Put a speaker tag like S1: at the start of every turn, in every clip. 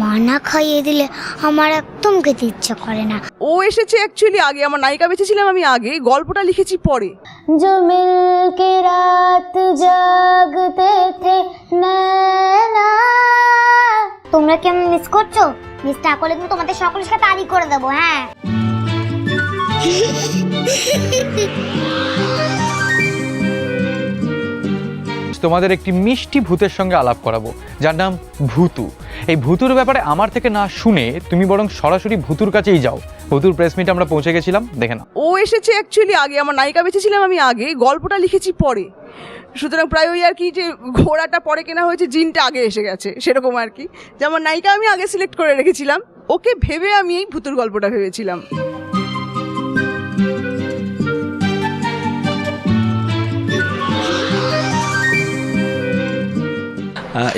S1: মা না খাইয়ে দিলে আমার একদম খেতে ইচ্ছা করে না।
S2: ও এসেছে অ্যাকচুয়ালি আগে, আমার নায়িকা বেঁচেছিলাম আমি আগে, গল্পটা লিখেছি পরে।
S1: जो मिलके रात জাগতে থে নैना। তোমরা কি আমি মিস করছো? মিস না করলে কিন্তু তোমাদের সকলের সাথে তালি করে দেবো। হ্যাঁ,
S3: তোমাদের একটি মিষ্টি ভূতের সঙ্গে আলাপ করাবো, যার নাম ভূতু। এই ভূতুর ব্যাপারে আমার থেকে না শুনে তুমি বরং সরাসরি ভূতুর কাছেই যাও। ভূতুর প্রেস মিটে আমরা পৌঁছে গেছিলাম, দেখে নাও।
S2: ও এসেছে অ্যাকচুয়ালি আগে, আমার নায়িকা বেঁচেছিলাম আমি আগে, গল্পটা লিখেছি পরে। সুতরাং প্রায় ওই আর কি, যে ঘোড়াটা পরে কেনা হয়েছে, জিনটা আগে এসে গেছে, সেরকম আর কি। যে আমার নায়িকা আমি আগে সিলেক্ট করে রেখেছিলাম, ওকে ভেবে আমি এই ভূতুর গল্পটা ভেবেছিলাম।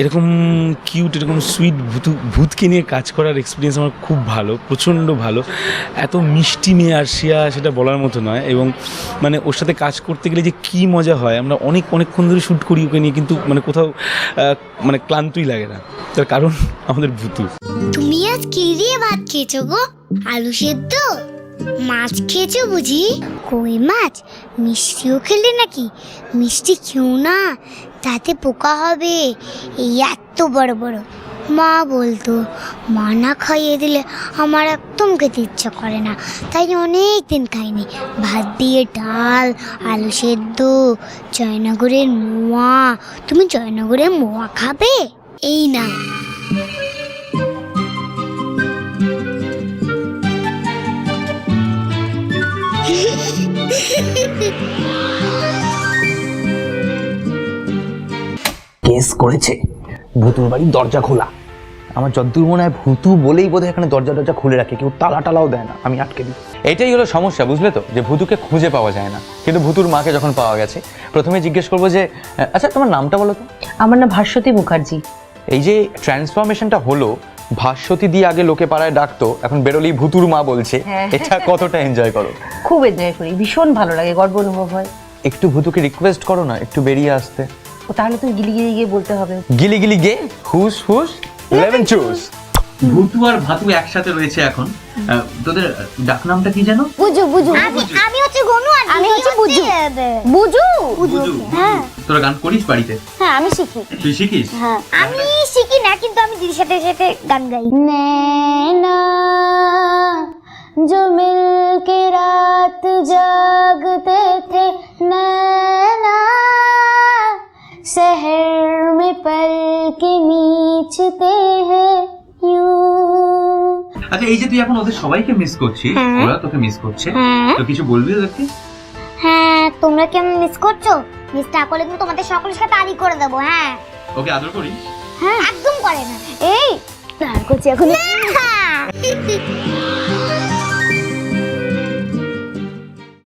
S4: এরকম কিউট, এরকম সুইট ভূতকে নিয়ে কাজ করার এক্সপিরিয়েন্স আমার খুব ভালো, প্রচণ্ড ভালো। এত মিষ্টি মেয়ে আরশিয়া, সেটা বলার মতো নয়। এবং মানে ওর সাথে কাজ করতে গেলে যে কী মজা হয়, আমরা অনেকক্ষণ ধরে শ্যুট করি ওকে নিয়ে, কিন্তু মানে কোথাও মানে ক্লান্তই লাগে না। তার কারণ আমাদের ভূতু।
S1: তুমি আজ কি দিয়ে ভাত খেয়েছো গো? আলু সেদ্ধ? মাছ খেয়েছো বুঝি? কই মাছ? মিষ্টিও খেলে নাকি? মিষ্টি খেও না, তাতে পোকা হবে। এই এত বড় বড়। মা বলতো মা না খাইয়ে দিলে আমার একদম খেতে ইচ্ছা করে না, তাই অনেক দিন খাইনি। ভাত দিয়ে ডাল, আলু সেদ্ধ, জয়নগরের মোয়া। তুমি জয়নগরের মোয়া খাবে? এই না।
S5: কেস করেছে ভূতুর বাড়ির দরজা খোলা। আমার যতদূর মনে হয় ভূতু বলেই বোধহয় এখানে দরজা খুলে রাখে, কেউ তালা টালাও দেয় না, আমি আটকে দিই।
S3: এটাই হলো সমস্যা, বুঝলে তো, যে ভূতুকে খুঁজে পাওয়া যায় না। কিন্তু ভূতুর মাকে যখন পাওয়া গেছে, প্রথমে জিজ্ঞেস করবো যে আচ্ছা তোমার নামটা বলো তো।
S6: আমার নাম ভাস্বতী মুখার্জি।
S3: এই যে ট্রান্সফরমেশনটা হলো, ভাস্বতী দিয়ে আগে লোকে পাড়ায় ডাকতো, এখন বেরোলেই ভূতুর মা বলছে, এটা কতটা এনজয় করো?
S6: খুব এনজয় করি, ভীষণ ভালো লাগে, গর্ব অনুভব হয়।
S3: একটু ভূতুকে রিকোয়েস্ট করো না একটু বেরিয়ে আসতে।
S6: ও তাহলে তুই গিলি গিয়ে বলতে হবে,
S3: গিলি গিলি গে হুস হুস লেমন জুস।
S7: ভূতু আর ভাতু একসাথে রয়েছে এখন। তোদের ডাকনামটা কি জানো?
S1: বুঝু বুঝু। আমি হচ্ছে গনু আর আমি হচ্ছে বুঝু। বুঝু বুঝু। হ্যাঁ,
S7: তোরা গান করিস বাড়িতে?
S1: হ্যাঁ আমি শিখি।
S7: তুই শিখিস?
S1: হ্যাঁ, আমি শিখি না, কিন্তু আমি দিদির সাথে সাথে গান গাই। নैना जो मिलके रात जागते थे नैना, शहर में पलके मीचते हैं यूं।
S7: আচ্ছা, এই যে তুই এখন ওদের সবাইকে মিস করছিস, ওরা তোকে মিস করছে, তো কিছু বলবি ওদেরকে?
S1: হ্যাঁ, তোমরা কি আমি মিস করছো? মিস না করলে কিন্তু তোমাদের সকলের সাথে তালি করে দেবো। হ্যাঁ,
S7: ওকে আদর করিস?
S1: হ্যাঁ একদম করে না। এই তার করছি এখন।